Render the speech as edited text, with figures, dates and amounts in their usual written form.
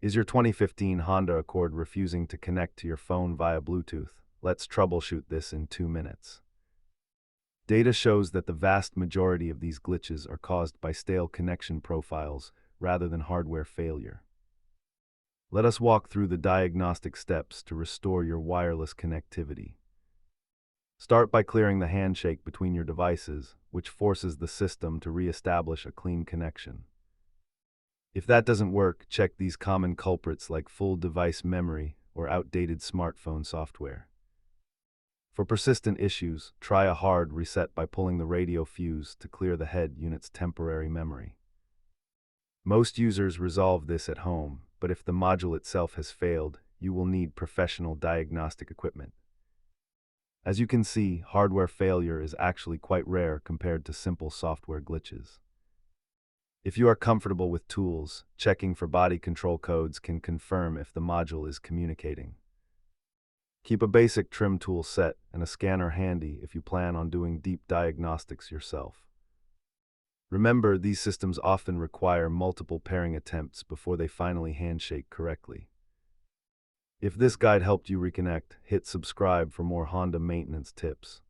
Is your 2015 Honda Accord refusing to connect to your phone via Bluetooth? Let's troubleshoot this in 2 minutes. Data shows that the vast majority of these glitches are caused by stale connection profiles rather than hardware failure. Let us walk through the diagnostic steps to restore your wireless connectivity. Start by clearing the handshake between your devices, which forces the system to re-establish a clean connection. If that doesn't work, check these common culprits like full device memory or outdated smartphone software. For persistent issues, try a hard reset by pulling the radio fuse to clear the head unit's temporary memory. Most users resolve this at home, but if the module itself has failed, you will need professional diagnostic equipment. As you can see, hardware failure is actually quite rare compared to simple software glitches. If you are comfortable with tools, checking for body control codes can confirm if the module is communicating. Keep a basic trim tool set and a scanner handy if you plan on doing deep diagnostics yourself. Remember, these systems often require multiple pairing attempts before they finally handshake correctly. If this guide helped you reconnect, hit subscribe for more Honda maintenance tips.